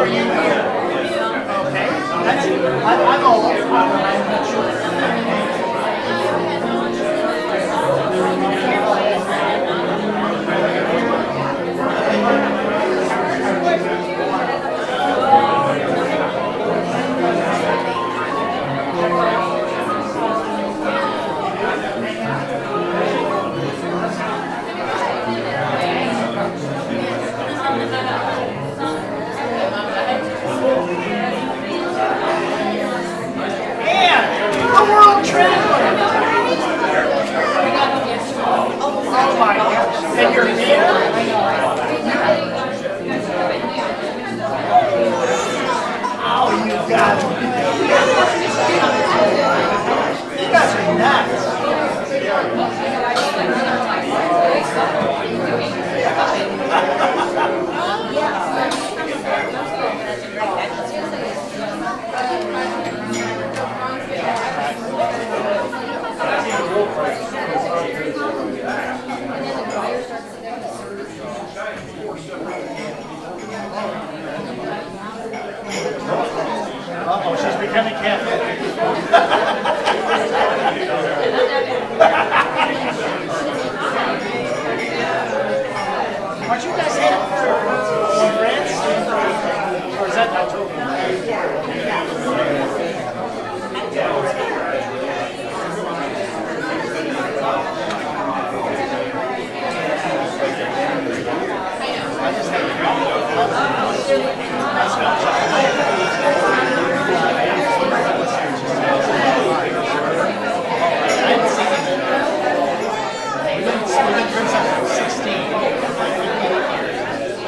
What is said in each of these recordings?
are you here? Okay. I'm old. And you're here? Oh, you got it. You guys are nuts. Uh-oh, she's becoming Catholic. Aren't you guys headed for France? Or is that October?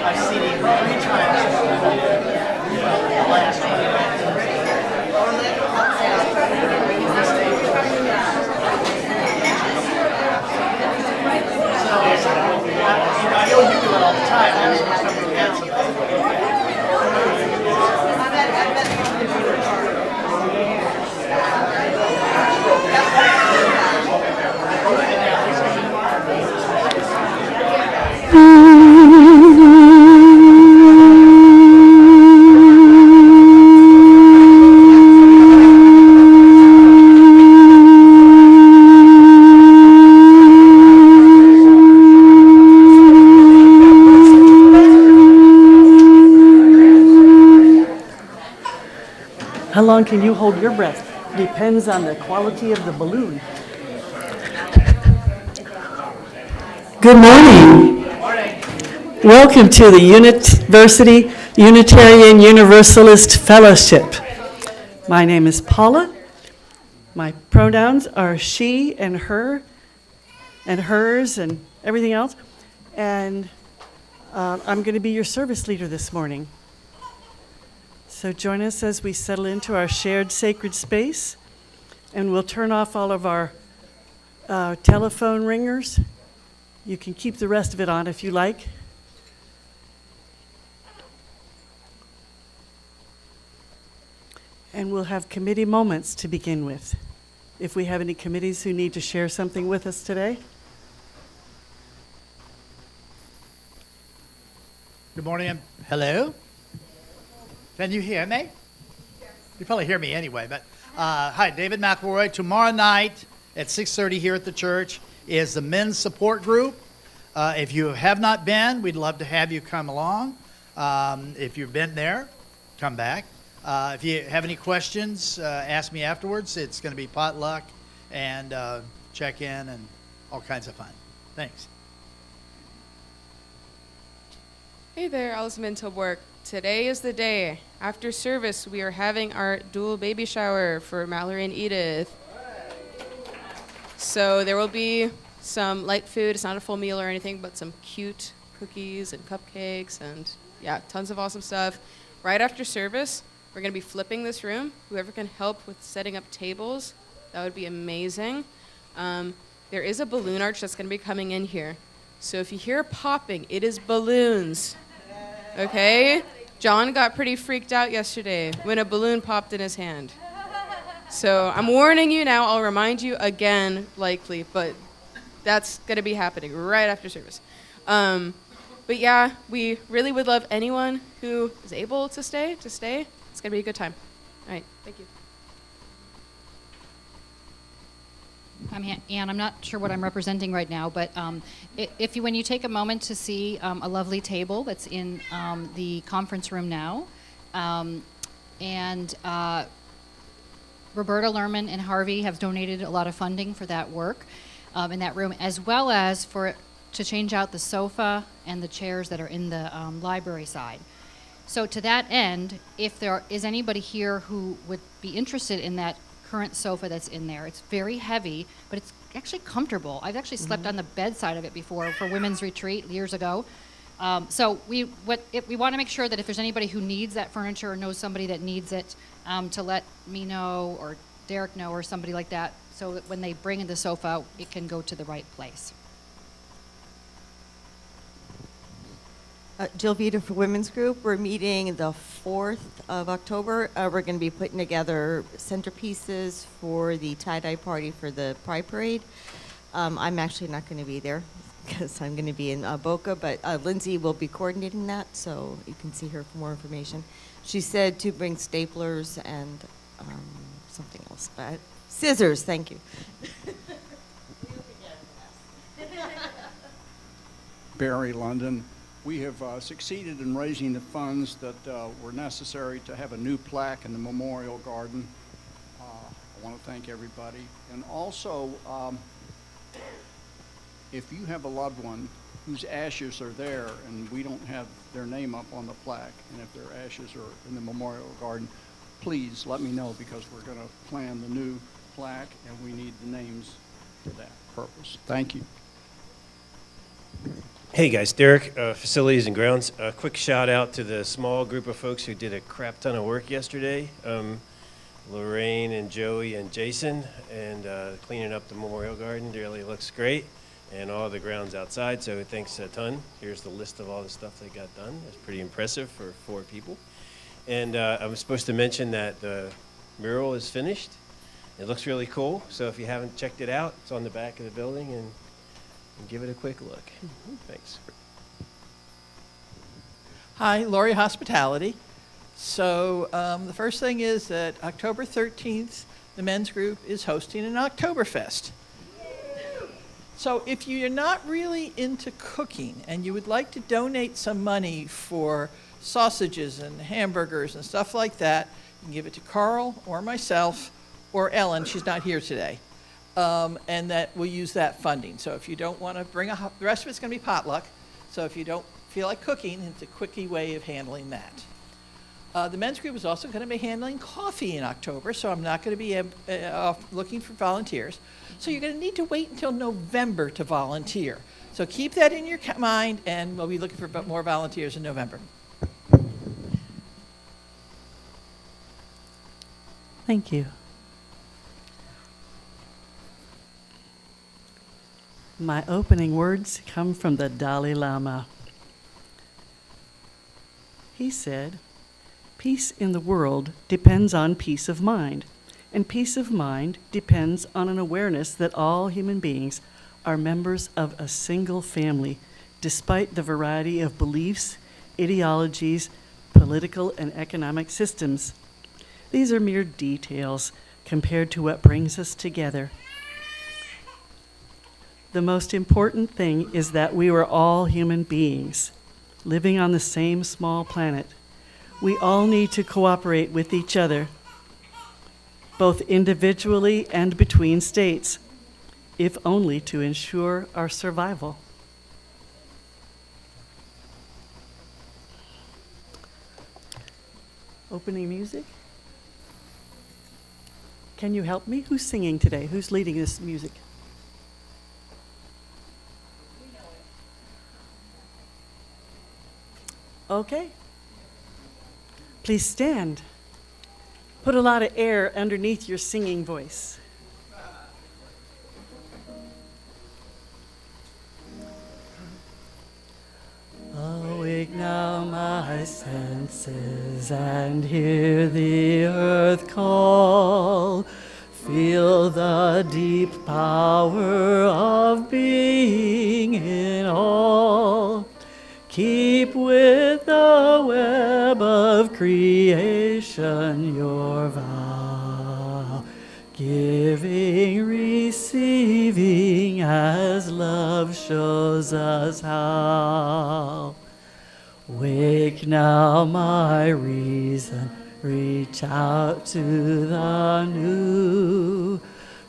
I've seen him 3 times. The last one. I know you do it all the time. I was wondering if you had something. How long can you hold your breath? Depends on the quality of the balloon. Good morning. Welcome to the Unitarian Universalist Fellowship. My name is Paula. My pronouns are she and her and hers and everything else. And I'm going to be your service leader this morning. So join us as we settle into our shared sacred space, and we'll turn off all of our telephone ringers. You can keep the rest of it on if you like. And we'll have committee moments to begin with. If we have any committees who need to share something with us today. Good morning. Hello. Can you hear me? You probably hear me anyway, but hi, David McElroy. Tomorrow night at 6:30 here at the church is the men's support group. If you have not been, we'd love to have you come along. If you've been there, come back. If you have any questions, ask me afterwards. It's going to be potluck and check-in and all kinds of fun. Thanks. Hey there, Allison Mintelborg. Today is the day. After service, we are having our dual baby shower for Mallory and Edith. So there will be some light food. It's not a full meal or anything, but some cute cookies and cupcakes and yeah, tons of awesome stuff. Right after service, we're going to be flipping this room. Whoever can help with setting up tables, that would be amazing. There is a balloon arch that's going to be coming in here. So if you hear popping, it is balloons. Okay? John got pretty freaked out yesterday when a balloon popped in his hand. So I'm warning you now. I'll remind you again, likely, but that's going to be happening right after service. But yeah, we really would love anyone who is able to stay. It's going to be a good time. All right, thank you. I'm Anne. I'm not sure what I'm representing right now, but when you take a moment to see a lovely table that's in the conference room now, and Roberta Lerman and Harvey have donated a lot of funding for that work in that room, as well as to change out the sofa and the chairs that are in the library side. So to that end, if there is anybody here who would be interested in that current sofa that's in there, it's very heavy, but it's actually comfortable. I've actually slept on the bedside of it before for women's retreat years ago. So we want to make sure that if there's anybody who needs that furniture or knows somebody that needs it, to let me know or Derek know or somebody like that, so that when they bring in the sofa, it can go to the right place. Jill Vita for Women's Group. We're meeting the 4th of October. We're going to be putting together centerpieces for the tie-dye party for the Pride Parade. I'm actually not going to be there because I'm going to be in Boca, but Lindsay will be coordinating that, so you can see her for more information. She said to bring staplers and something else, but scissors, thank you. Barry London. We have succeeded in raising the funds that were necessary to have a new plaque in the Memorial Garden. I want to thank everybody. And also, if you have a loved one whose ashes are there and we don't have their name up on the plaque, and if their ashes are in the Memorial Garden, please let me know, because we're going to plan the new plaque and we need the names for that purpose. Thank you. Hey guys, Derek, Facilities and Grounds. A quick shout out to the small group of folks who did a crap ton of work yesterday. Lorraine and Joey and Jason, and cleaning up the Memorial Garden really looks great, and all the grounds outside, so thanks a ton. Here's the list of all the stuff they got done. It's pretty impressive for 4 people. And I was supposed to mention that the mural is finished. It looks really cool, so if you haven't checked it out, it's on the back of the building, and give it a quick look. Thanks. Hi, Lori Hospitality. So the first thing is that October 13th, the men's group is hosting an Oktoberfest. So if you're not really into cooking and you would like to donate some money for sausages and hamburgers and stuff like that, you can give it to Carl or myself or Ellen. She's not here today. And that we'll use that funding. So if you don't want to bring the rest of it's going to be potluck. So if you don't feel like cooking, it's a quickie way of handling that. The men's group is also going to be handling coffee in October, so I'm not going to be looking for volunteers. So you're going to need to wait until November to volunteer. So keep that in your mind, and we'll be looking for more volunteers in November. Thank you. My opening words come from the Dalai Lama. He said, "Peace in the world depends on peace of mind, and peace of mind depends on an awareness that all human beings are members of a single family, despite the variety of beliefs, ideologies, political and economic systems. These are mere details compared to what brings us together. The most important thing is that we are all human beings, living on the same small planet. We all need to cooperate with each other, both individually and between states, if only to ensure our survival." Opening music? Can you help me? Who's singing today? Who's leading this music? Okay. Please stand. Put a lot of air underneath your singing voice. Awake now, my senses, and hear the earth call. Feel the deep power of being in all. Keep with the web of creation your vow, giving, receiving as love shows us how. Wake now, my reason, reach out to the new.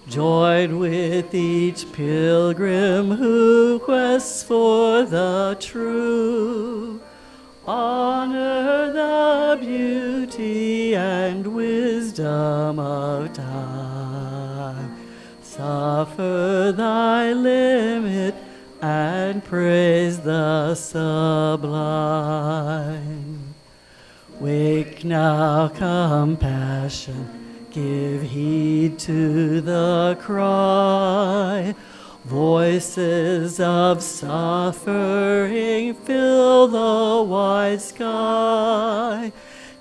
Join with each pilgrim who quests for the true. Honor the beauty and wisdom of time. Suffer thy limit and praise the sublime. Wake now, compassion, give heed to the cry. Voices of suffering fill the wide sky.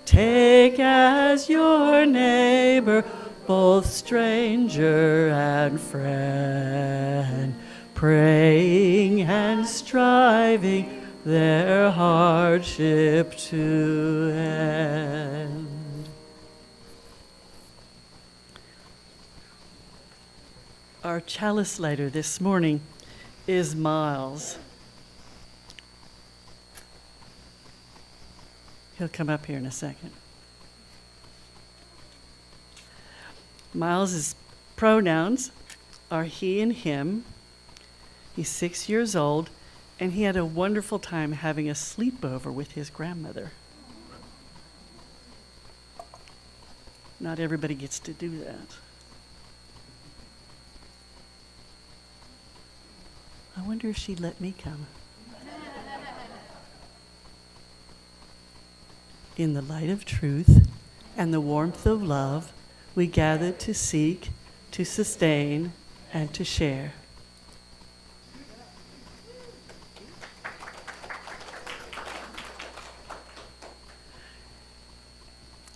Take as your neighbor both stranger and friend, praying and striving their hardship to end. Our chalice lighter this morning is Miles. He'll come up here in a second. Miles's pronouns are he and him. He's 6 years old, and he had a wonderful time having a sleepover with his grandmother. Not everybody gets to do that. I wonder if she'd let me come. In the light of truth and the warmth of love, we gather to seek, to sustain, and to share.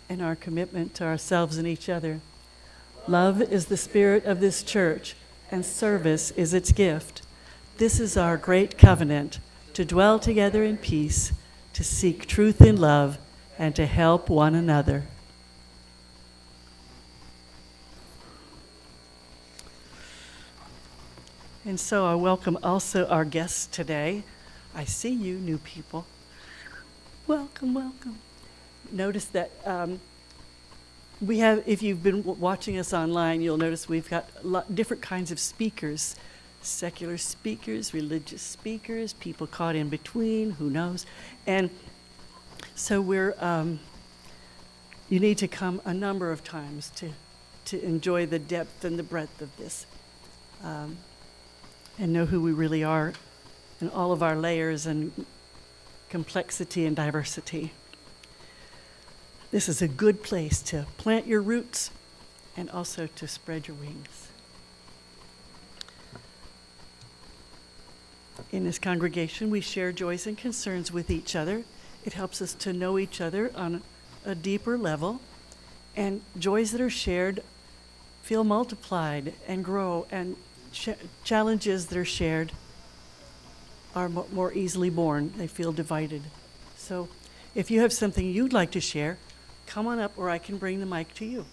In our commitment to ourselves and each other, love is the spirit of this church, and service is its gift. This is our great covenant, to dwell together in peace, to seek truth in love, and to help one another. And so I welcome also our guests today. I see you, new people. Welcome, welcome. Notice that we have, if you've been watching us online, you'll notice we've got different kinds of speakers. Secular speakers, religious speakers, people caught in between, who knows. And so you need to come a number of times to enjoy the depth and the breadth of this, and know who we really are and all of our layers and complexity and diversity. This is a good place to plant your roots and also to spread your wings. In this congregation, we share joys and concerns with each other. It helps us to know each other on a deeper level. And joys that are shared feel multiplied and grow, and challenges that are shared are more easily borne. They feel divided. So if you have something you'd like to share, come on up, or I can bring the mic to you.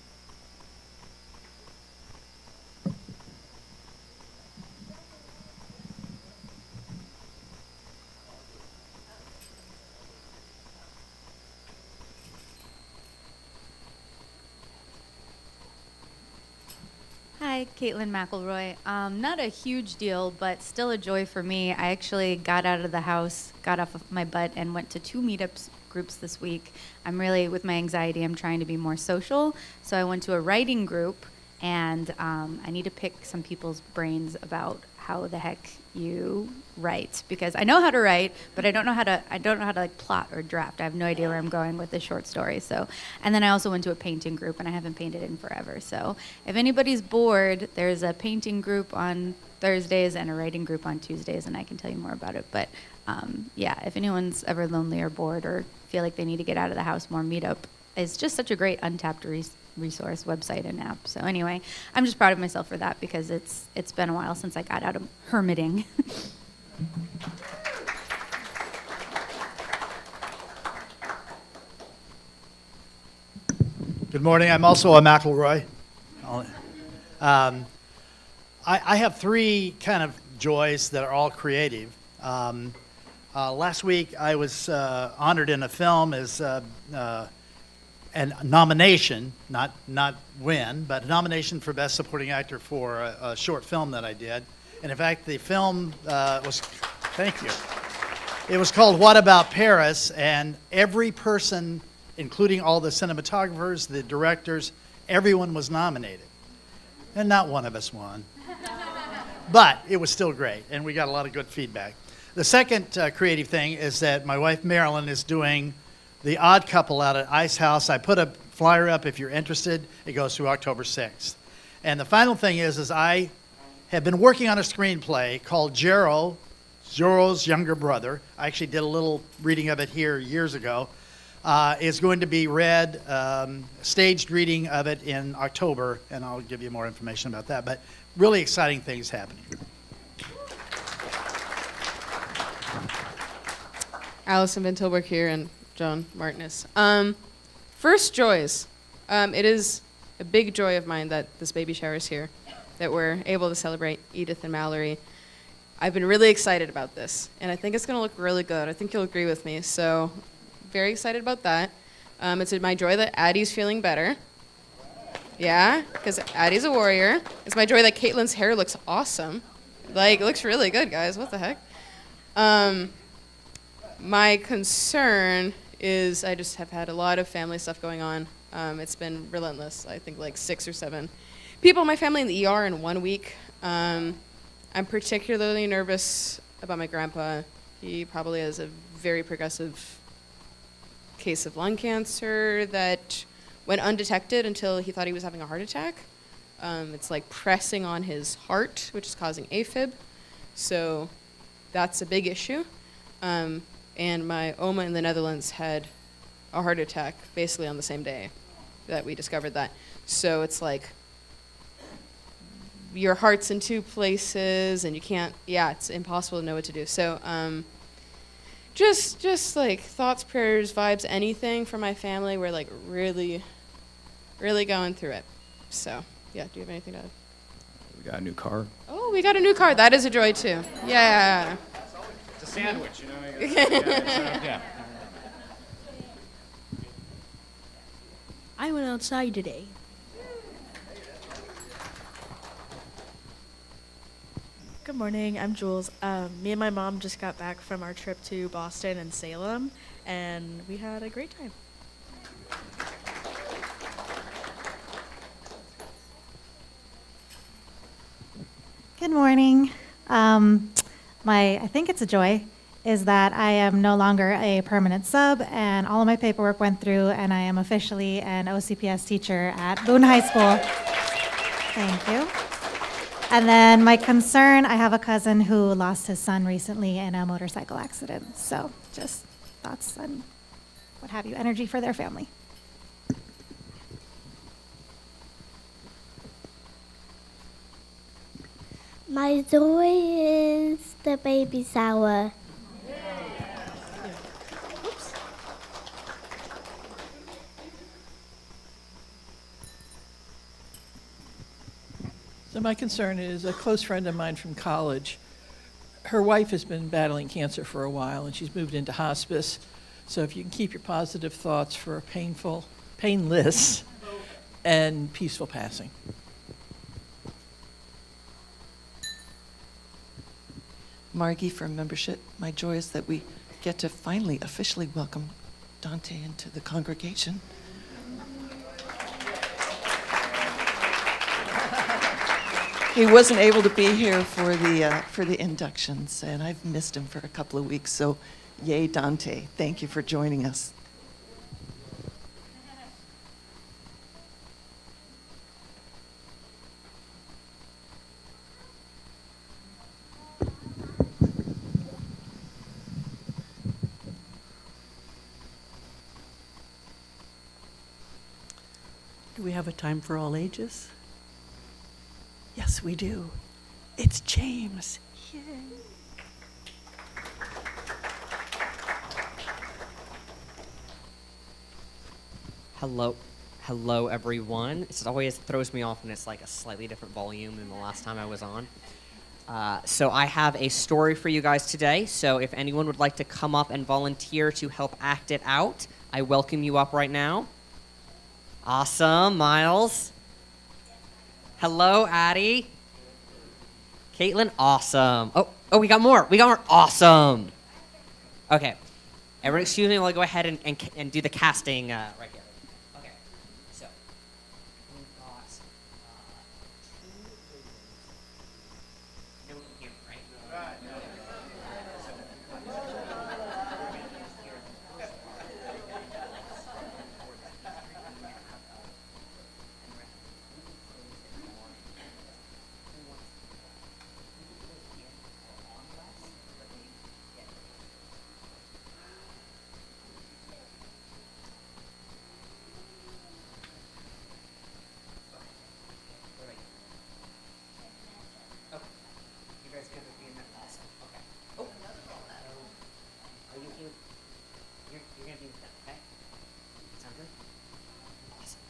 Hi, Caitlin McElroy. Not a huge deal, but still a joy for me. I actually got out of the house, got off of my butt, and went to 2 meetups groups this week. I'm really, with my anxiety, I'm trying to be more social. So I went to a writing group, and I need to pick some people's brains about how the heck you write, because I know how to write, but I don't know how to like plot or draft. I have no idea where I'm going with this short story. So, and then I also went to a painting group, and I haven't painted in forever. So if anybody's bored, there's a painting group on Thursdays and a writing group on Tuesdays, and I can tell you more about it. But yeah, if anyone's ever lonely or bored or feel like they need to get out of the house more, Meetup is just such a great untapped resource, website, and app. So anyway, I'm just proud of myself for that, because it's been a while since I got out of hermiting. Good morning. I'm also a McElroy. I have three kind of joys that are all creative. Last week I was honored in a film as a nomination, not win, but a nomination for Best Supporting Actor for a short film that I did. And in fact, the film thank you. It was called What About Paris? And every person, including all the cinematographers, the directors, everyone was nominated. And not one of us won. But it was still great, and we got a lot of good feedback. The second creative thing is that my wife Marilyn is doing The Odd Couple out at Ice House. I put a flyer up if you're interested. It goes through October 6th. And the final thing is I have been working on a screenplay called Jorro's younger brother. I actually did a little reading of it here years ago. Is going to be read, staged reading of it in October, and I'll give you more information about that. But really exciting things happening. Allison Van Tilburg here and John Martinez. First joys. It is a big joy of mine that this baby shower is here, that we're able to celebrate Edith and Mallory. I've been really excited about this, and I think it's going to look really good. I think you'll agree with me. So very excited about that. It's my joy that Addie's feeling better. Yeah, because Addie's a warrior. It's my joy that Caitlin's hair looks awesome. Like, it looks really good, guys. What the heck? My concern is I just have had a lot of family stuff going on. It's been relentless. I think like 6 or 7 people in my family in the ER in 1 week. I'm particularly nervous about my grandpa. He probably has a very progressive case of lung cancer that went undetected until he thought he was having a heart attack. It's like pressing on his heart, which is causing AFib. So that's a big issue. And my Oma in the Netherlands had a heart attack basically on the same day that we discovered that. So it's like your heart's in 2 places and you can't, it's impossible to know what to do. So just like thoughts, prayers, vibes, anything from my family. We're like really, really going through it. So yeah, do you have anything to add? We got a new car. Oh, we got a new car. That is a joy too. Yeah. It's a sandwich, you know. Yeah. I went outside today. Good morning, I'm Jules. Me and my mom just got back from our trip to Boston and Salem, and we had a great time. Good morning. I think it's a joy, is that I am no longer a permanent sub, and all of my paperwork went through, and I am officially an OCPS teacher at Boone High School. Thank you. And then my concern, I have a cousin who lost his son recently in a motorcycle accident. So just thoughts and what have you, energy for their family. My joy is the baby shower. So my concern is a close friend of mine from college. Her wife has been battling cancer for a while, and she's moved into hospice. So if you can keep your positive thoughts for a painless, and peaceful passing. Margie from membership. My joy is that we get to finally officially welcome Dante into the congregation. He wasn't able to be here for the inductions, and I've missed him for a couple of weeks. So, yay, Dante! Thank you for joining us. Do we have a time for all ages? Yes, we do. It's James. Yay. Hello. Hello, everyone. This always throws me off when it's like a slightly different volume than the last time I was on. So I have a story for you guys today. So if anyone would like to come up and volunteer to help act it out, I welcome you up right now. Awesome, Miles. Hello, Addie. Caitlin, awesome. Oh, we got more. Awesome. Okay. Everyone, excuse me while I go ahead and do the casting right here. Okay. So, we've got no one can hear me, right? You guys good with being that awesome? Okay. Oh. Are you here? You're gonna be with them, okay? Sound good? Awesome.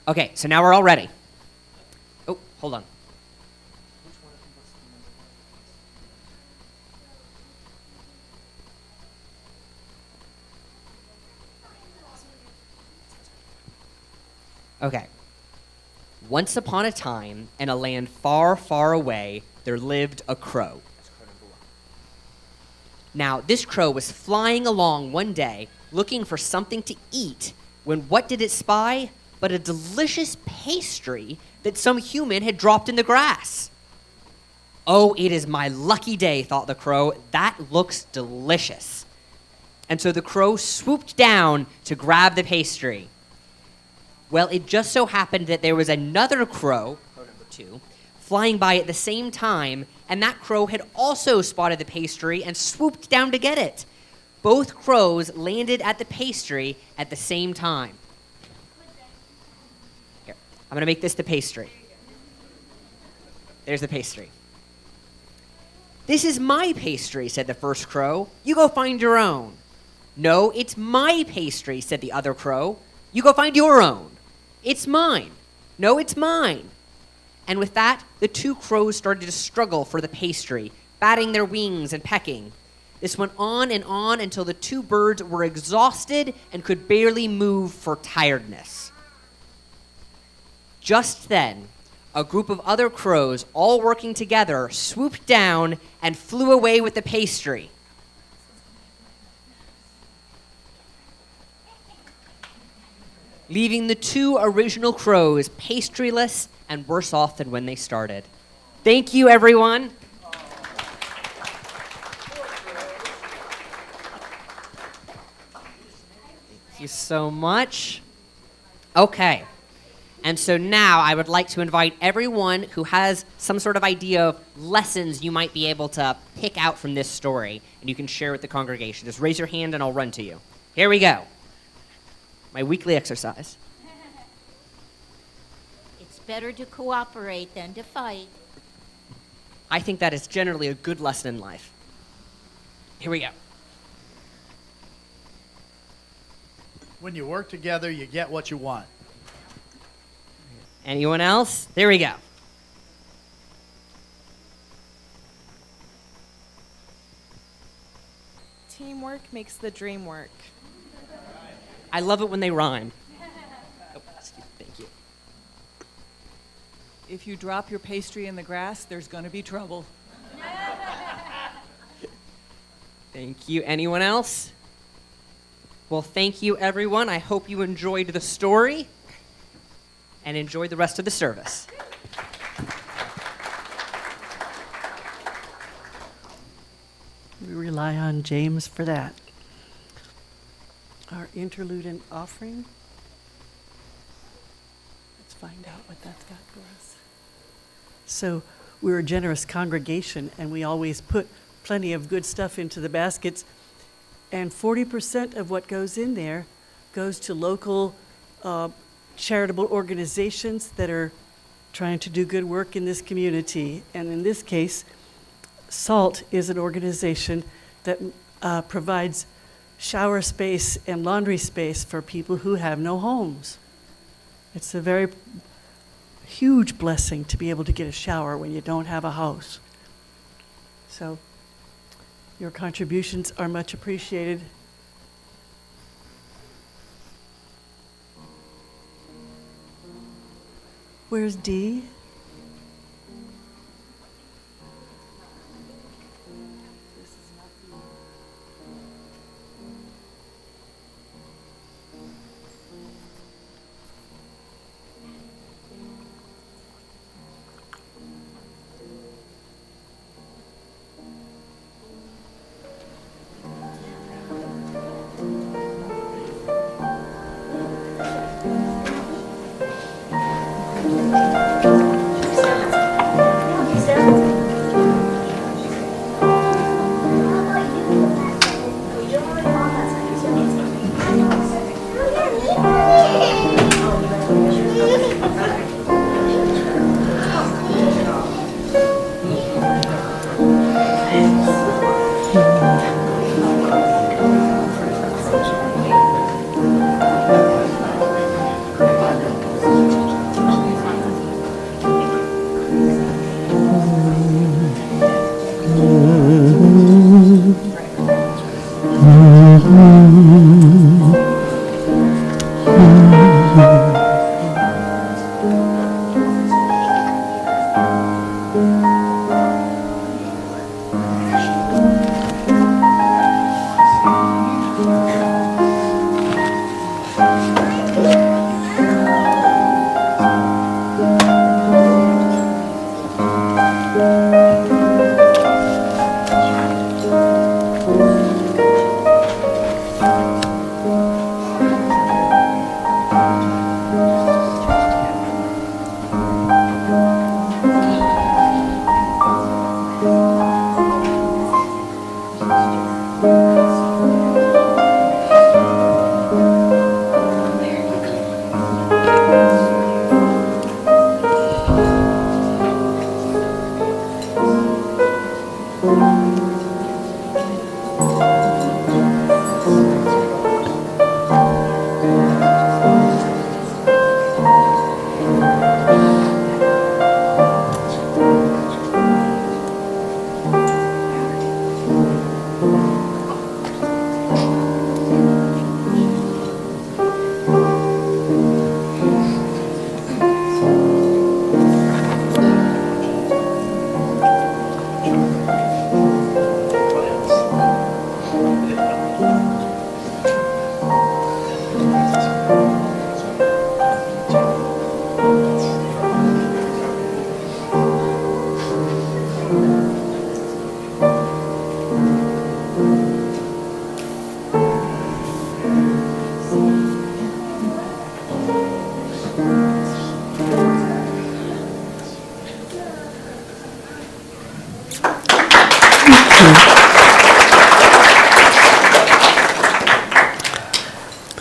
Okay, so now we're all ready. Oh, hold on. Which one of you wants to be number one? Okay. Once upon a time, in a land far, far away, there lived a crow. That's crow number one. Now, this crow was flying along one day, looking for something to eat, when what did it spy but a delicious pastry that some human had dropped in the grass? Oh, it is my lucky day, thought the crow. That looks delicious. And so the crow swooped down to grab the pastry. Well, it just so happened that there was another crow, crow number two, flying by at the same time, and that crow had also spotted the pastry and swooped down to get it. Both crows landed at the pastry at the same time. Here, I'm going to make this the pastry. There's the pastry. This is my pastry, said the first crow. You go find your own. No, it's my pastry, said the other crow. You go find your own. It's mine. No, it's mine. And with that, the two crows started to struggle for the pastry, batting their wings and pecking. This went on until the two birds were exhausted and could barely move for tiredness. Just then, a group of other crows, all working together, swooped down and flew away with the pastry. Leaving the two original crows pastryless and worse off than when they started. Thank you, everyone. Thank you so much. Okay. And so now I would like to invite everyone who has some sort of idea of lessons you might be able to pick out from this story, and you can share with the congregation. Just raise your hand and I'll run to you. Here we go. My weekly exercise. It's better to cooperate than to fight. I think that is generally a good lesson in life. Here we go. When you work together, you get what you want. Anyone else? There we go. Teamwork makes the dream work. I love it when they rhyme. Oh, excuse me. Thank you. If you drop your pastry in the grass, there's going to be trouble. Thank you. Anyone else? Well, thank you, everyone. I hope you enjoyed the story and enjoy the rest of the service. We rely on James for that. Our interlude and offering. Let's find out what that's got for us. So we're a generous congregation, and we always put plenty of good stuff into the baskets. And 40% of what goes in there goes to local charitable organizations that are trying to do good work in this community. And in this case, SALT is an organization that provides shower space and laundry space for people who have no homes. It's a very huge blessing to be able to get a shower when you don't have a house. So your contributions are much appreciated. Where's Dee?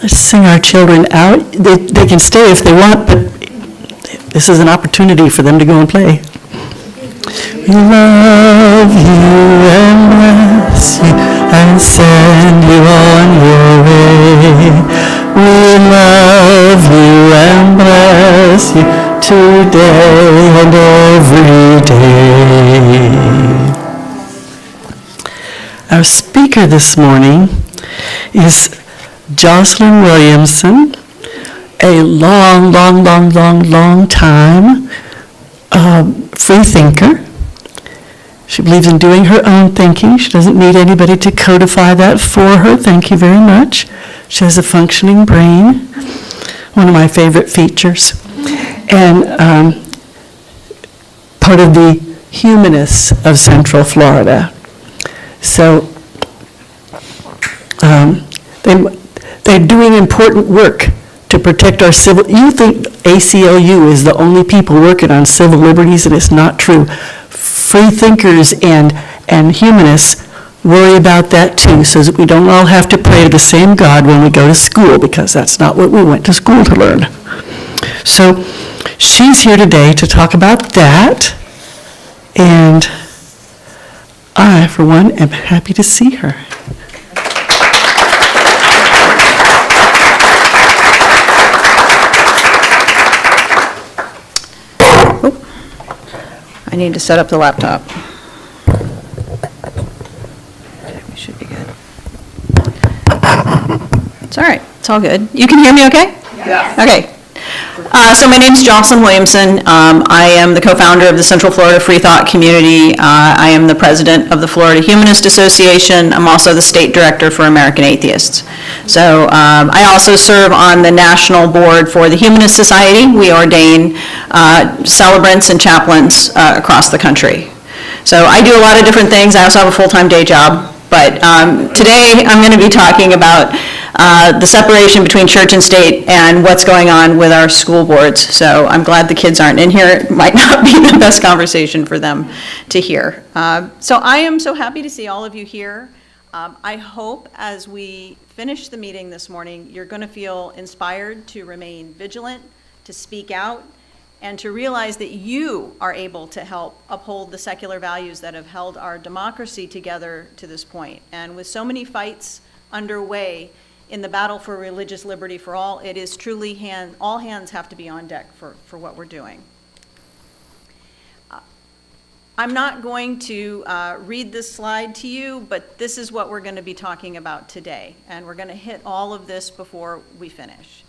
Let's sing our children out. They can stay if they want, but this is an opportunity for them to go and play. We love you and bless you and send you on your way. We love you and bless you today and every day. Our speaker this morning is Jocelyn Williamson, a long time free thinker. She believes in doing her own thinking. She doesn't need anybody to codify that for her. Thank you very much. She has a functioning brain, one of my favorite features, and part of the Humanists of Central Florida. So they're doing important work to protect our civil. You think ACLU is the only people working on civil liberties, and it's not true. Free thinkers and humanists worry about that too, so that we don't all have to pray to the same God when we go to school, because that's not what we went to school to learn. So she's here today to talk about that, and I, for one, am happy to see her. I need to set up the laptop. We should be good. It's all right. It's all good. You can hear me okay? Yeah. Okay. So my name's Jocelyn Williamson. I am the co-founder of the Central Florida Freethought Community. I am the president of the Florida Humanist Association. I'm also the state director for American Atheists. So I also serve on the national board for the Humanist Society. We ordain celebrants and chaplains across the country. So I do a lot of different things. I also have a full-time day job. But today I'm going to be talking about the separation between church and state and what's going on with our school boards. So I'm glad the kids aren't in here. It might not be the best conversation for them to hear. So I am so happy to see all of you here. I hope as we finish the meeting this morning, you're going to feel inspired to remain vigilant, to speak out, and to realize that you are able to help uphold the secular values that have held our democracy together to this point. And with so many fights underway in the battle for religious liberty for all, it is truly all hands have to be on deck for what we're doing. I'm not going to read this slide to you, but this is what we're going to be talking about today. And we're going to hit all of this before we finish.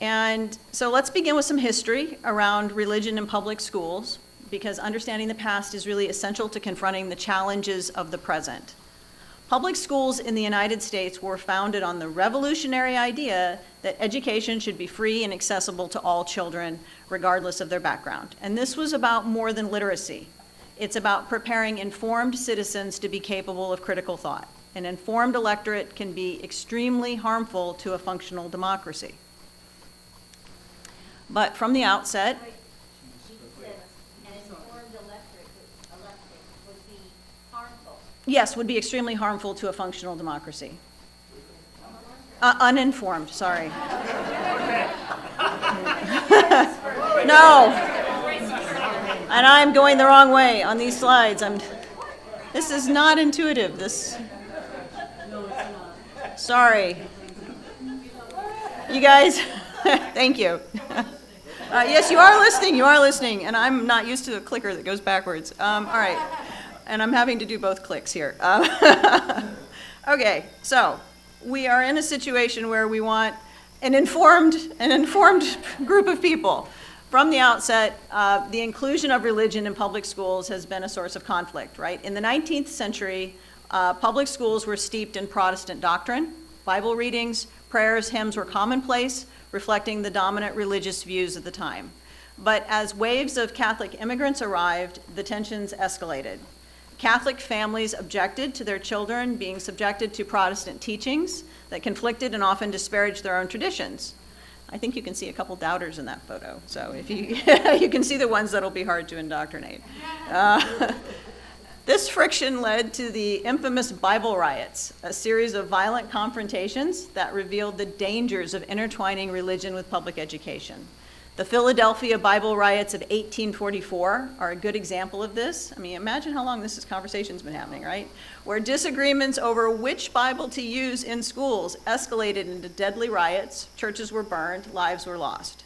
And so let's begin with some history around religion in public schools, because understanding the past is really essential to confronting the challenges of the present. Public schools in the United States were founded on the revolutionary idea that education should be free and accessible to all children, regardless of their background. And this was about more than literacy. It's about preparing informed citizens to be capable of critical thought. An informed electorate can be extremely harmful to a functional democracy. But from the outset, yes, would be extremely harmful to a functional democracy. Uninformed, sorry. No. And I'm going the wrong way on these slides. This is not intuitive. Sorry. You guys, thank you. Yes, you are listening, and I'm not used to a clicker that goes backwards. All right, and I'm having to do both clicks here. Okay, so we are in a situation where we want an informed group of people. From the outset, the inclusion of religion in public schools has been a source of conflict, right? In the 19th century, public schools were steeped in Protestant doctrine. Bible readings, prayers, hymns were commonplace, reflecting the dominant religious views of the time. But as waves of Catholic immigrants arrived, the tensions escalated. Catholic families objected to their children being subjected to Protestant teachings that conflicted and often disparaged their own traditions. I think you can see a couple doubters in that photo, so if you you can see the ones that'll be hard to indoctrinate. This friction led to the infamous Bible riots, a series of violent confrontations that revealed the dangers of intertwining religion with public education. The Philadelphia Bible riots of 1844 are a good example of this. I mean, imagine how long this conversation's been happening, right? Where disagreements over which Bible to use in schools escalated into deadly riots, churches were burned, lives were lost.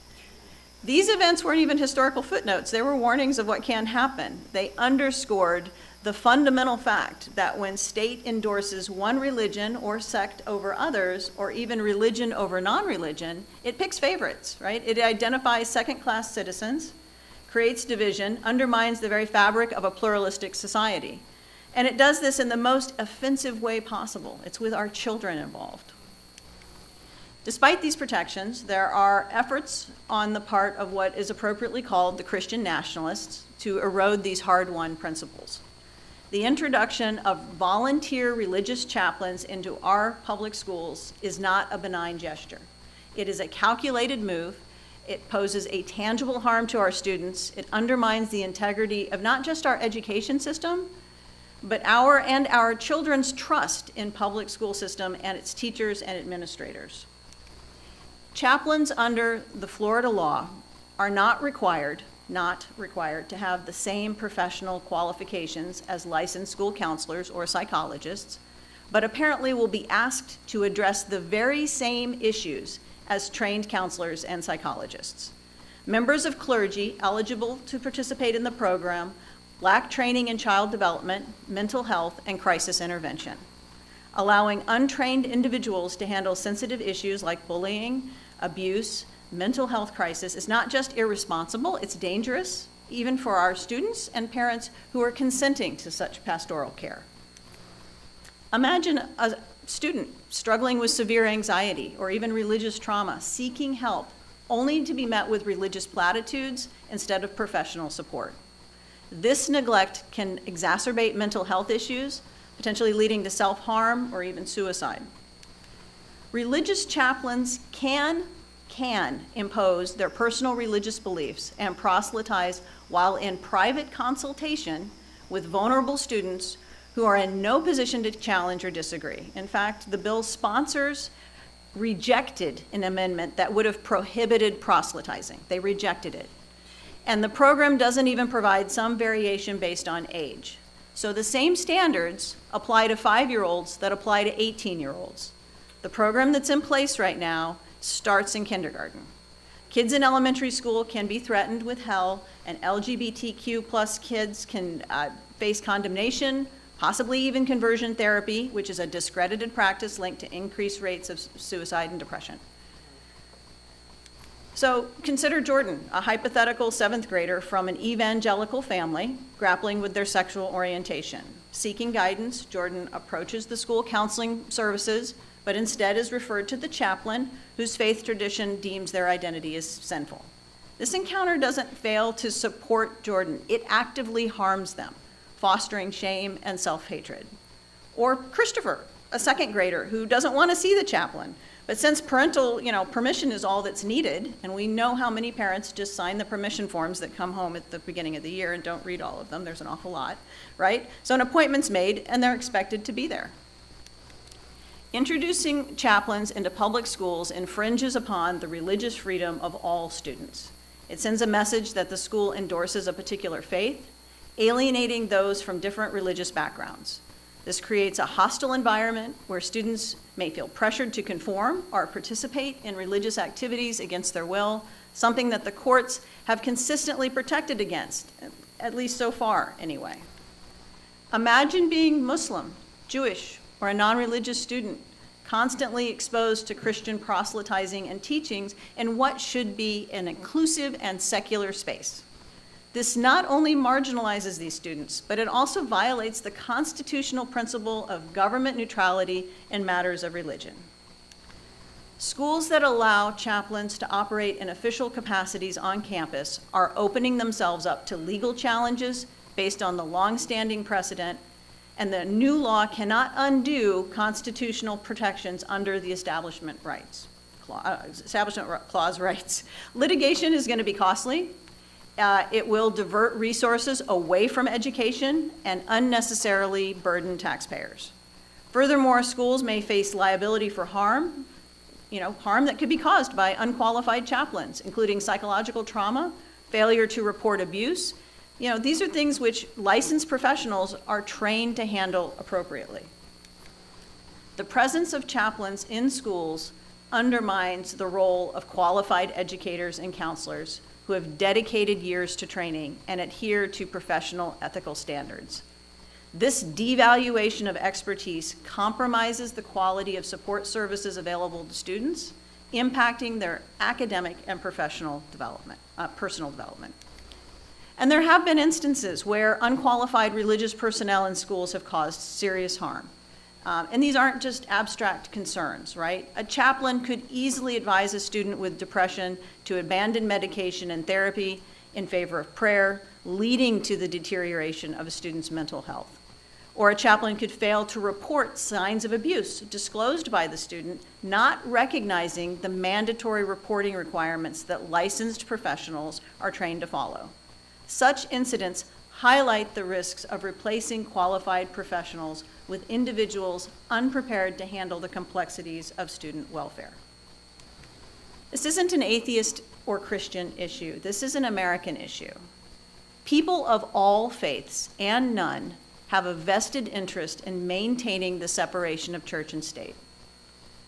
These events weren't even historical footnotes. They were warnings of what can happen. They underscored the fundamental fact that when state endorses one religion or sect over others, or even religion over non-religion, it picks favorites, right? It identifies second-class citizens, creates division, undermines the very fabric of a pluralistic society. And it does this in the most offensive way possible. It's with our children involved. Despite these protections, there are efforts on the part of what is appropriately called the Christian nationalists to erode these hard-won principles. The introduction of volunteer religious chaplains into our public schools is not a benign gesture. It is a calculated move. It poses a tangible harm to our students. It undermines the integrity of not just our education system, but our children's trust in public school system and its teachers and administrators. Chaplains under the Florida law are not required to have the same professional qualifications as licensed school counselors or psychologists, but apparently will be asked to address the very same issues as trained counselors and psychologists. Members of clergy eligible to participate in the program lack training in child development, mental health, and crisis intervention. Allowing untrained individuals to handle sensitive issues like bullying, abuse, mental health crisis is not just irresponsible, it's dangerous, even for our students and parents who are consenting to such pastoral care. Imagine a student struggling with severe anxiety or even religious trauma, seeking help, only to be met with religious platitudes instead of professional support. This neglect can exacerbate mental health issues, potentially leading to self-harm or even suicide. Religious chaplains can impose their personal religious beliefs and proselytize while in private consultation with vulnerable students who are in no position to challenge or disagree. In fact, the bill's sponsors rejected an amendment that would have prohibited proselytizing. They rejected it. And the program doesn't even provide some variation based on age. So the same standards apply to 5-year-olds that apply to 18-year-olds. The program that's in place right now starts in kindergarten. Kids in elementary school can be threatened with hell, and LGBTQ plus kids can face condemnation, possibly even conversion therapy, which is a discredited practice linked to increased rates of suicide and depression. So consider Jordan, a hypothetical 7th grader from an evangelical family grappling with their sexual orientation. Seeking guidance, Jordan approaches the school counseling services, but instead is referred to the chaplain whose faith tradition deems their identity as sinful. This encounter doesn't fail to support Jordan. It actively harms them, fostering shame and self-hatred. Or Christopher, a 2nd grader who doesn't want to see the chaplain, but since parental permission is all that's needed, and we know how many parents just sign the permission forms that come home at the beginning of the year and don't read all of them, there's an awful lot, right? So an appointment's made and they're expected to be there. Introducing chaplains into public schools infringes upon the religious freedom of all students. It sends a message that the school endorses a particular faith, alienating those from different religious backgrounds. This creates a hostile environment where students may feel pressured to conform or participate in religious activities against their will, something that the courts have consistently protected against, at least so far anyway. Imagine being Muslim, Jewish, or a non-religious student, constantly exposed to Christian proselytizing and teachings in what should be an inclusive and secular space. This not only marginalizes these students, but it also violates the constitutional principle of government neutrality in matters of religion. Schools that allow chaplains to operate in official capacities on campus are opening themselves up to legal challenges based on the long-standing precedent, and the new law cannot undo constitutional protections under the Establishment Clause rights. Litigation is going to be costly. It will divert resources away from education and unnecessarily burden taxpayers. Furthermore, schools may face liability for harm, harm that could be caused by unqualified chaplains, including psychological trauma, failure to report abuse. These are things which licensed professionals are trained to handle appropriately. The presence of chaplains in schools undermines the role of qualified educators and counselors who have dedicated years to training and adhere to professional ethical standards. This devaluation of expertise compromises the quality of support services available to students, impacting their academic and professional development, personal development. And there have been instances where unqualified religious personnel in schools have caused serious harm. And these aren't just abstract concerns, right? A chaplain could easily advise a student with depression to abandon medication and therapy in favor of prayer, leading to the deterioration of a student's mental health. Or a chaplain could fail to report signs of abuse disclosed by the student, not recognizing the mandatory reporting requirements that licensed professionals are trained to follow. Such incidents highlight the risks of replacing qualified professionals with individuals unprepared to handle the complexities of student welfare. This isn't an atheist or Christian issue. This is an American issue. People of all faiths and none have a vested interest in maintaining the separation of church and state.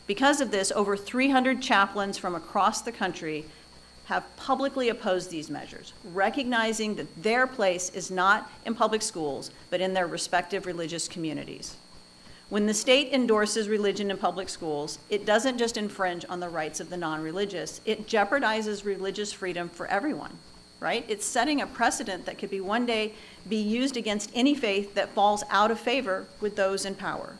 Because of this, over 300 chaplains from across the country have publicly opposed these measures, recognizing that their place is not in public schools, but in their respective religious communities. When the state endorses religion in public schools, it doesn't just infringe on the rights of the non-religious, it jeopardizes religious freedom for everyone, right? It's setting a precedent that could be one day be used against any faith that falls out of favor with those in power.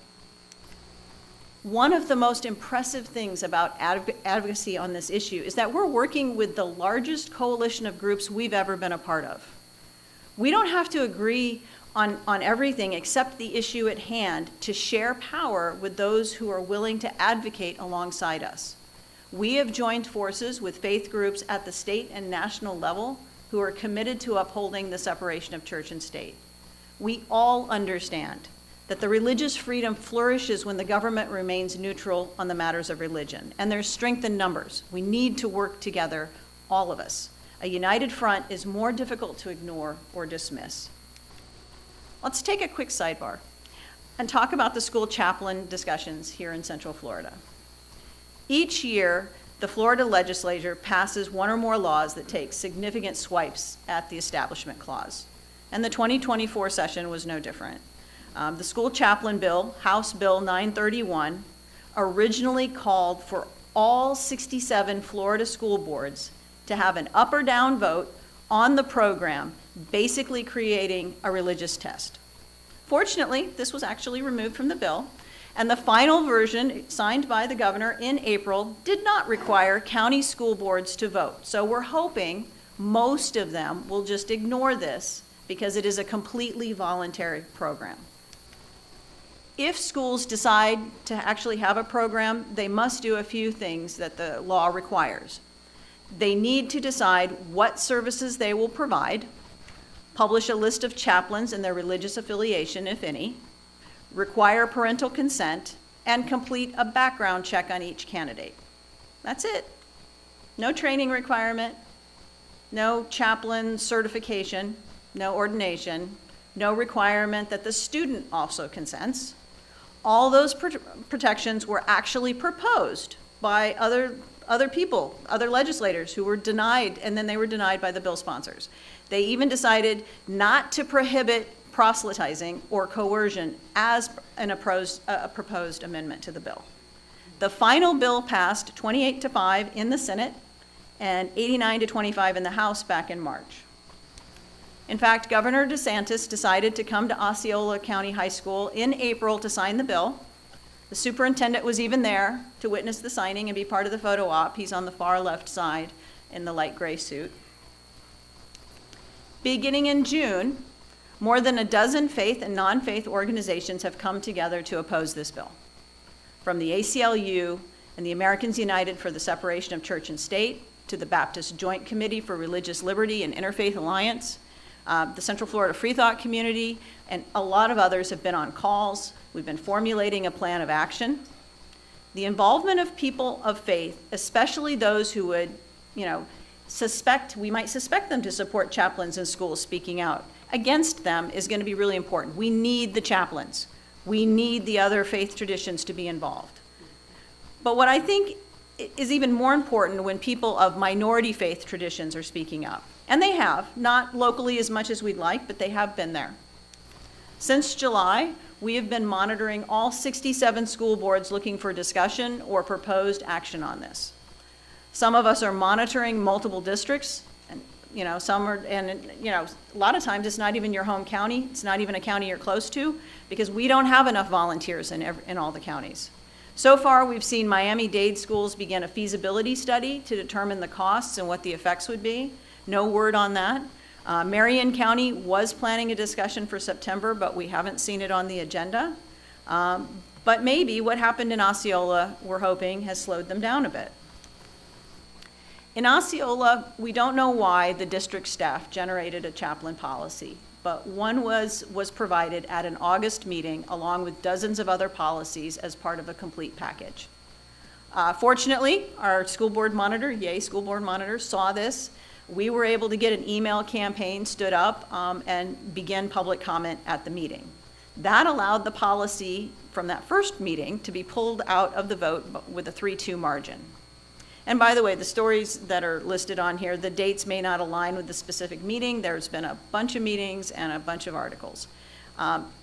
One of the most impressive things about advocacy on this issue is that we're working with the largest coalition of groups we've ever been a part of. We don't have to agree on everything except the issue at hand to share power with those who are willing to advocate alongside us. We have joined forces with faith groups at the state and national level who are committed to upholding the separation of church and state. We all understand that the religious freedom flourishes when the government remains neutral on the matters of religion, and there's strength in numbers. We need to work together, all of us. A united front is more difficult to ignore or dismiss. Let's take a quick sidebar and talk about the school chaplain discussions here in Central Florida. Each year, the Florida legislature passes one or more laws that take significant swipes at the Establishment Clause, and the 2024 session was no different. The school chaplain bill, House Bill 931, originally called for all 67 Florida school boards to have an up or down vote on the program, basically creating a religious test. Fortunately, this was actually removed from the bill, and the final version, signed by the governor in April, did not require county school boards to vote. So we're hoping most of them will just ignore this because it is a completely voluntary program. If schools decide to actually have a program, they must do a few things that the law requires. They need to decide what services they will provide, publish a list of chaplains and their religious affiliation, if any, require parental consent, and complete a background check on each candidate. That's it. No training requirement, no chaplain certification, no ordination, no requirement that the student also consents. All those protections were actually proposed by other people, other legislators who were denied, and then they were denied by the bill sponsors. They even decided not to prohibit proselytizing or coercion as a proposed amendment to the bill. The final bill passed 28-5 in the Senate and 89-25 in the House back in March. In fact, Governor DeSantis decided to come to Osceola County High School in April to sign the bill. The superintendent was even there to witness the signing and be part of the photo op. He's on the far left side in the light gray suit. Beginning in June, more than a dozen faith and non-faith organizations have come together to oppose this bill. From the ACLU and the Americans United for the Separation of Church and State to the Baptist Joint Committee for Religious Liberty and Interfaith Alliance, the Central Florida Freethought Community, and a lot of others have been on calls. We've been formulating a plan of action. The involvement of people of faith, especially those who would, we might suspect them to support chaplains in schools speaking out against them, is going to be really important. We need the chaplains. We need the other faith traditions to be involved. But what I think is even more important when people of minority faith traditions are speaking up, and they have, not locally as much as we'd like, but they have been there. Since July, we have been monitoring all 67 school boards looking for discussion or proposed action on this. Some of us are monitoring multiple districts, and some are, a lot of times it's not even your home county, it's not even a county you're close to, because we don't have enough volunteers in all the counties. So far, we've seen Miami-Dade schools begin a feasibility study to determine the costs and what the effects would be. No word on that. Marion County was planning a discussion for September, but we haven't seen it on the agenda. But maybe what happened in Osceola, we're hoping, has slowed them down a bit. In Osceola, we don't know why the district staff generated a chaplain policy, but one was provided at an August meeting along with dozens of other policies as part of a complete package. Fortunately, our school board monitor, school board monitor, saw this. We were able to get an email campaign stood up and begin public comment at the meeting. That allowed the policy from that first meeting to be pulled out of the vote with a 3-2 margin. And by the way, the stories that are listed on here, the dates may not align with the specific meeting. There's been a bunch of meetings and a bunch of articles.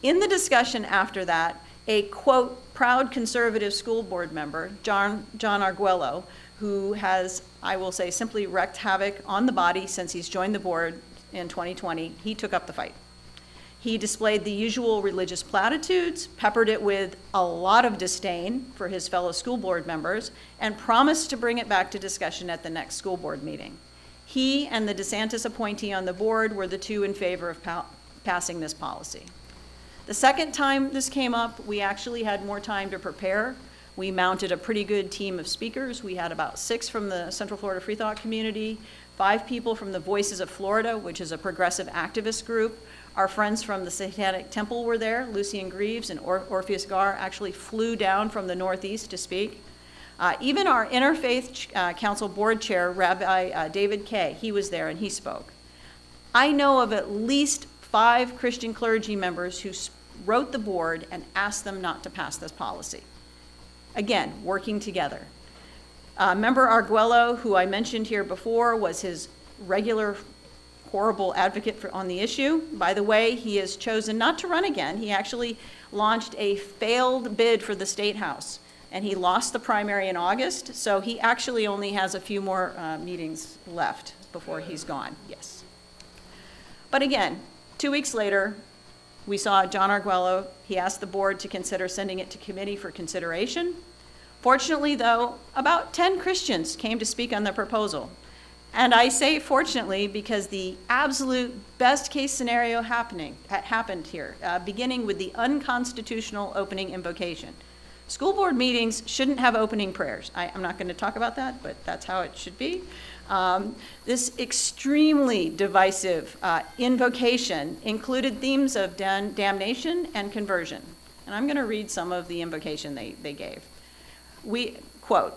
In the discussion after that, a, quote, proud conservative school board member, John Arguello, who has, I will say, simply wreaked havoc on the body since he's joined the board in 2020, he took up the fight. He displayed the usual religious platitudes, peppered it with a lot of disdain for his fellow school board members, and promised to bring it back to discussion at the next school board meeting. He and the DeSantis appointee on the board were the two in favor of passing this policy. The second time this came up, we actually had more time to prepare. We mounted a pretty good team of speakers. We had about 6 from the Central Florida Freethought Community, 5 people from the Voices of Florida, which is a progressive activist group. Our friends from the Satanic Temple were there. Lucian Greaves and Orpheus Gar actually flew down from the Northeast to speak. Even our Interfaith Council board chair, Rabbi David Kay, he was there and he spoke. I know of at least 5 Christian clergy members who wrote the board and asked them not to pass this policy. Again, working together. Member Arguello, who I mentioned here before, was his regular horrible advocate on the issue. By the way, he has chosen not to run again. He actually launched a failed bid for the State House, and he lost the primary in August, so he actually only has a few more meetings left before he's gone, yes. But again, 2 weeks later, we saw John Arguello. He asked the board to consider sending it to committee for consideration. Fortunately, though, about 10 Christians came to speak on the proposal. And I say fortunately because the absolute best case scenario happened here, beginning with the unconstitutional opening invocation. School board meetings shouldn't have opening prayers. I'm not going to talk about that, but that's how it should be. This extremely divisive invocation included themes of damnation and conversion. And I'm going to read some of the invocation they gave. We, quote,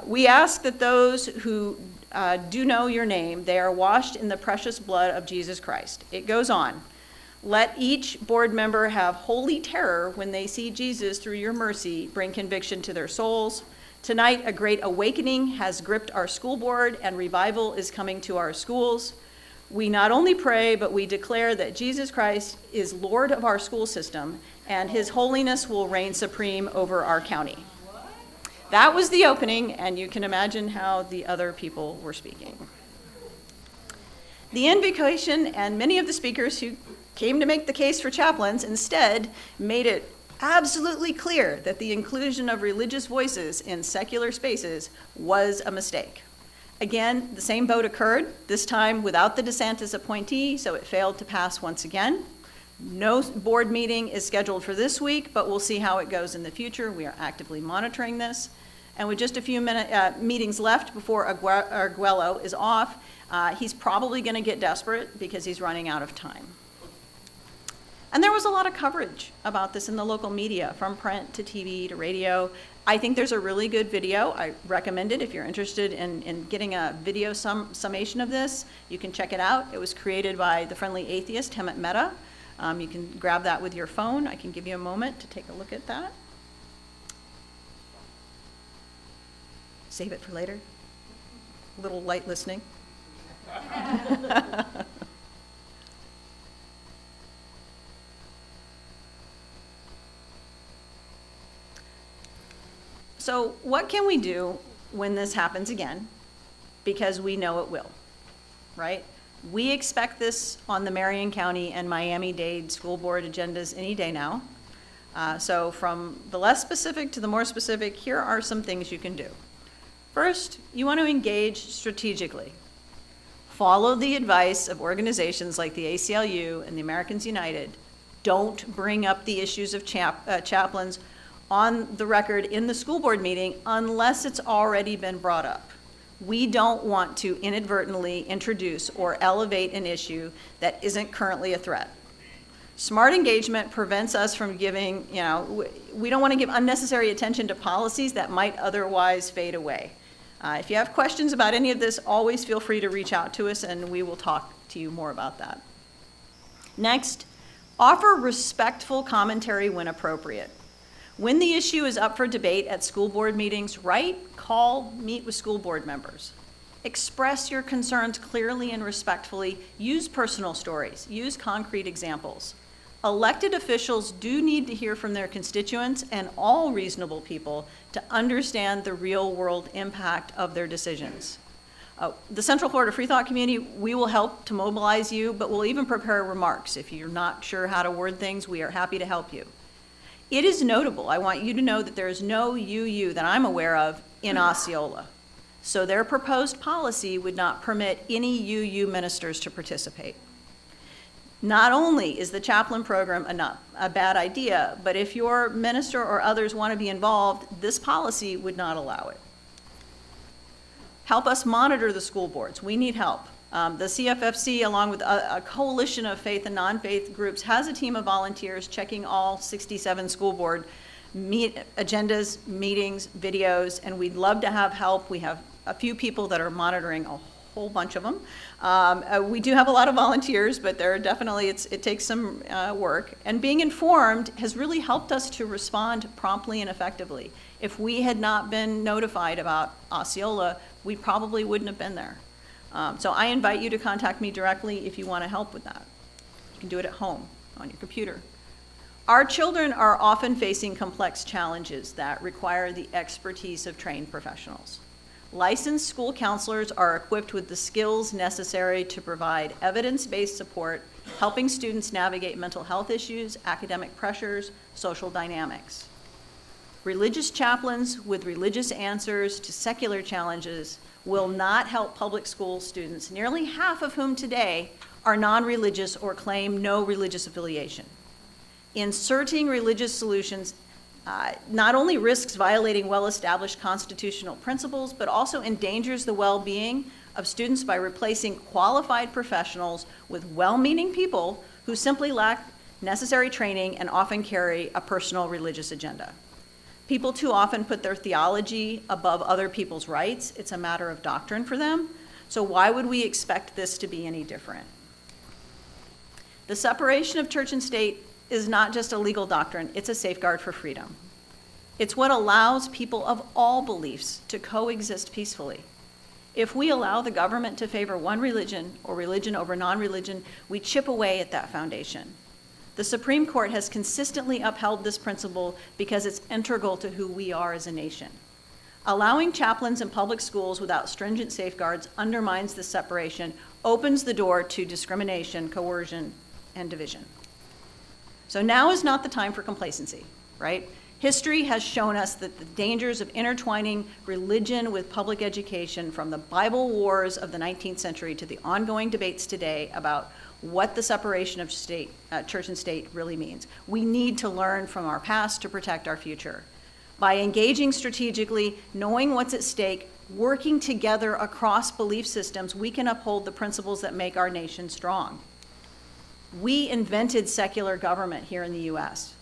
we ask that those who do know your name, they are washed in the precious blood of Jesus Christ. It goes on. Let each board member have holy terror when they see Jesus through your mercy bring conviction to their souls. Tonight, a great awakening has gripped our school board and revival is coming to our schools. We not only pray, but we declare that Jesus Christ is Lord of our school system and his holiness will reign supreme over our county. That was the opening, and you can imagine how the other people were speaking. The invocation and many of the speakers who came to make the case for chaplains instead made it absolutely clear that the inclusion of religious voices in secular spaces was a mistake. Again, the same vote occurred, this time without the DeSantis appointee, so it failed to pass once again. No board meeting is scheduled for this week, but we'll see how it goes in the future. We are actively monitoring this. And with just a few meetings left before Arguello is off, he's probably going to get desperate because he's running out of time. And there was a lot of coverage about this in the local media, from print to TV to radio. I think there's a really good video. I recommend it if you're interested in getting a video summation of this. You can check it out. It was created by the friendly atheist, Hemet Mehta. You can grab that with your phone. I can give you a moment to take a look at that. Save it for later. A little light listening. So what can we do when this happens again? Because we know it will, right? We expect this on the Marion County and Miami-Dade school board agendas any day now. So from the less specific to the more specific, here are some things you can do. First, you want to engage strategically. Follow the advice of organizations like the ACLU and the Americans United. Don't bring up the issues of chaplains on the record in the school board meeting unless it's already been brought up. We don't want to inadvertently introduce or elevate an issue that isn't currently a threat. Smart engagement prevents us from giving, we don't want to give unnecessary attention to policies that might otherwise fade away. If you have questions about any of this, always feel free to reach out to us and we will talk to you more about that. Next, offer respectful commentary when appropriate. When the issue is up for debate at school board meetings, write, call, meet with school board members. Express your concerns clearly and respectfully. Use personal stories. Use concrete examples. Elected officials do need to hear from their constituents and all reasonable people to understand the real-world impact of their decisions. The Central Florida Freethought Community, we will help to mobilize you, but we'll even prepare remarks. If you're not sure how to word things, we are happy to help you. It is notable, I want you to know that there is no UU that I'm aware of in Osceola. So their proposed policy would not permit any UU ministers to participate. Not only is the chaplain program a bad idea, but if your minister or others want to be involved, this policy would not allow it. Help us monitor the school boards. We need help. The CFFC, along with a coalition of faith and non-faith groups, has a team of volunteers checking all 67 school board agendas, meetings, videos, and we'd love to have help. We have a few people that are monitoring a whole bunch of them. We do have a lot of volunteers, but there are definitely, it takes some work. And being informed has really helped us to respond promptly and effectively. If we had not been notified about Osceola, we probably wouldn't have been there. So I invite you to contact me directly if you want to help with that. You can do it at home, on your computer. Our children are often facing complex challenges that require the expertise of trained professionals. Licensed school counselors are equipped with the skills necessary to provide evidence-based support, helping students navigate mental health issues, academic pressures, social dynamics. Religious chaplains with religious answers to secular challenges will not help public school students, nearly half of whom today are non-religious or claim no religious affiliation. Inserting religious solutions not only risks violating well-established constitutional principles, but also endangers the well-being of students by replacing qualified professionals with well-meaning people who simply lack necessary training and often carry a personal religious agenda. People too often put their theology above other people's rights. It's a matter of doctrine for them. So why would we expect this to be any different? The separation of church and state is not just a legal doctrine, it's a safeguard for freedom. It's what allows people of all beliefs to coexist peacefully. If we allow the government to favor one religion or religion over non-religion, we chip away at that foundation. The Supreme Court has consistently upheld this principle because it's integral to who we are as a nation. Allowing chaplains in public schools without stringent safeguards undermines this separation, opens the door to discrimination, coercion, and division. So now is not the time for complacency, right? History has shown us that the dangers of intertwining religion with public education, from the Bible wars of the 19th century to the ongoing debates today about what the separation of church and state really means. We need to learn from our past to protect our future. By engaging strategically, knowing what's at stake, working together across belief systems, we can uphold the principles that make our nation strong. We invented secular government here in the US.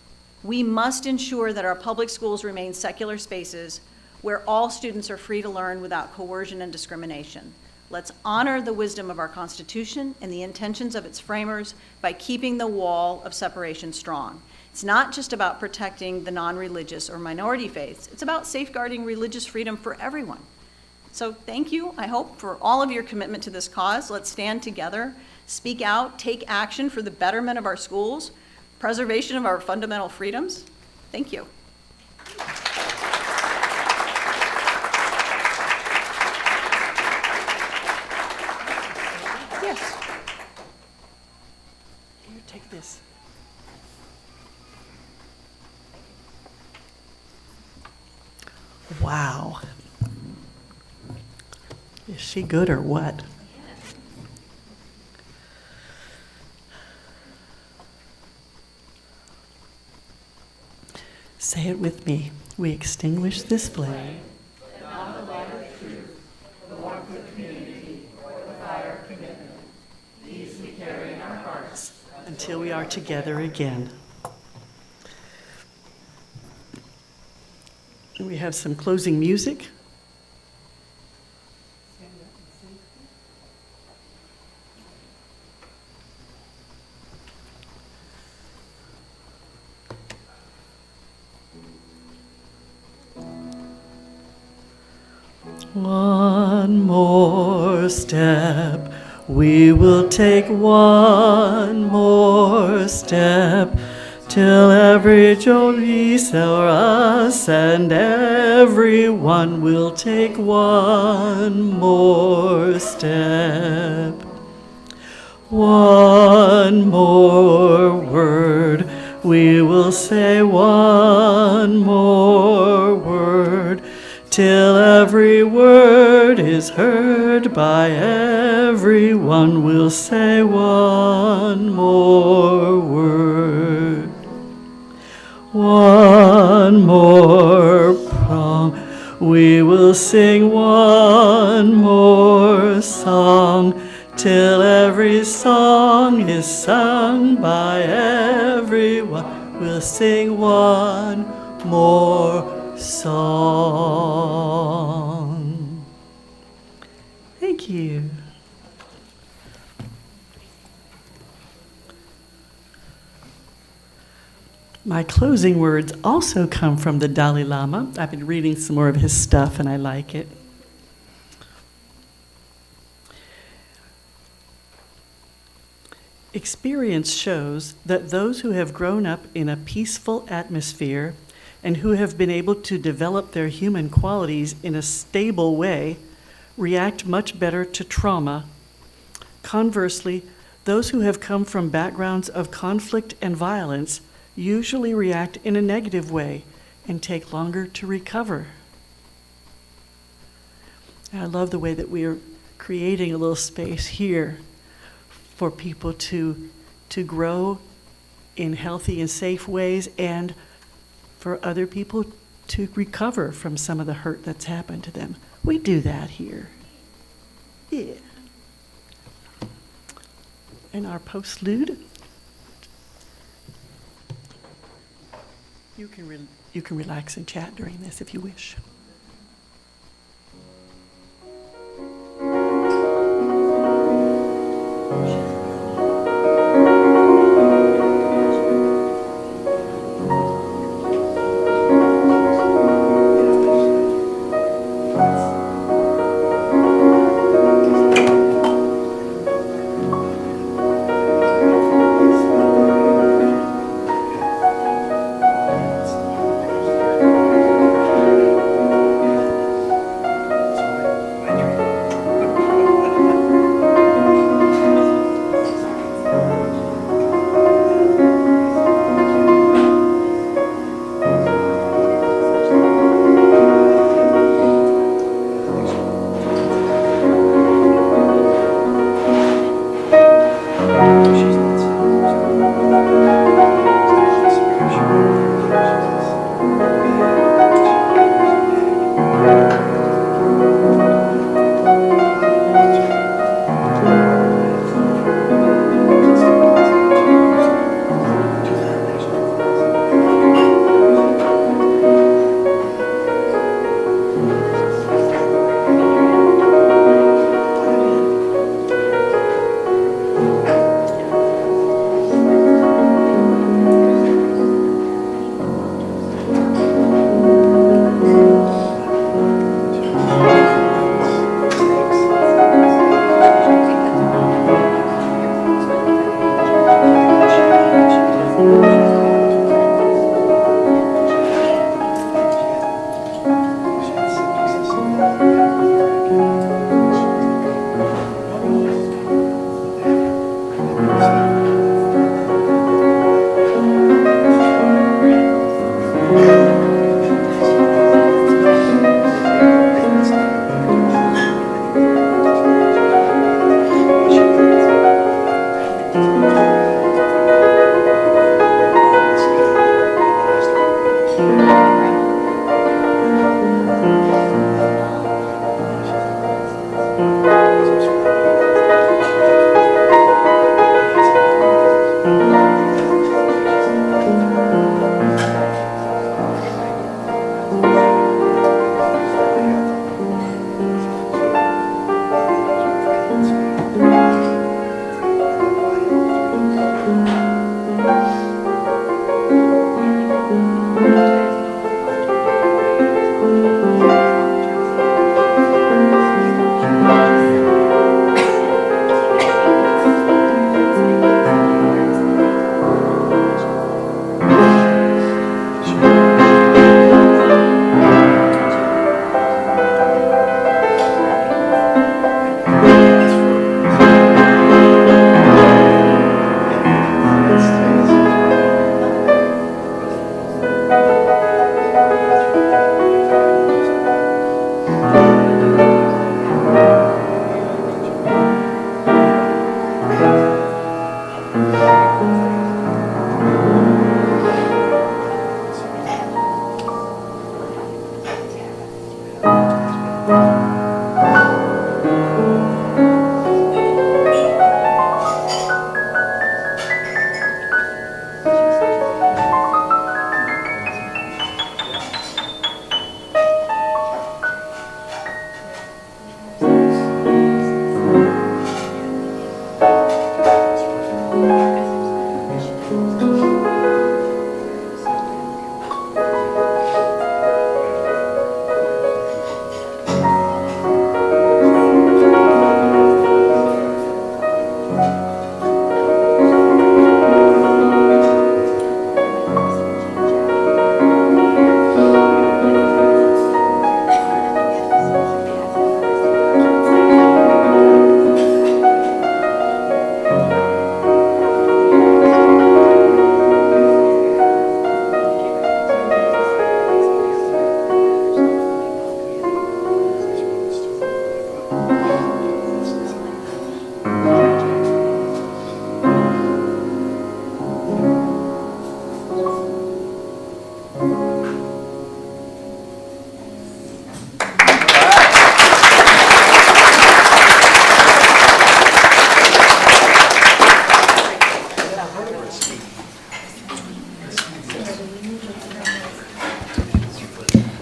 We must ensure that our public schools remain secular spaces where all students are free to learn without coercion and discrimination. Let's honor the wisdom of our Constitution and the intentions of its framers by keeping the wall of separation strong. It's not just about protecting the non-religious or minority faiths, it's about safeguarding religious freedom for everyone. So thank you, I hope, for all of your commitment to this cause. Let's stand together, speak out, take action for the betterment of our schools, preservation of our fundamental freedoms. Thank you. Yes. Here, take this. Wow. Is she good or what? Say it with me. We extinguish this flame. Until we are together again. And we have some closing music. One more step, we will take one more step, till every Joyce or us and everyone will take one more step. One more word, we will say one more word, till every word is heard by everyone. We'll say one more word. One more song, we will sing one more song, till every song is sung by everyone. We'll sing one more song. Thank you. My closing words also come from the Dalai Lama. I've been reading some more of his stuff and I like it. Experience shows that those who have grown up in a peaceful atmosphere and who have been able to develop their human qualities in a stable way react much better to trauma. Conversely, those who have come from backgrounds of conflict and violence usually react in a negative way and take longer to recover. And I love the way that we are creating a little space here for people to grow in healthy and safe ways, and for other people to recover from some of the hurt that's happened to them. We do that here. Yeah. And our postlude. You can relax and chat during this if you wish.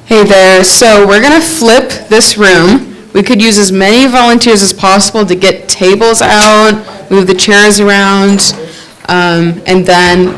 Hey there. So we're going to flip this room. We could use as many volunteers as possible to get tables out, move the chairs around, and then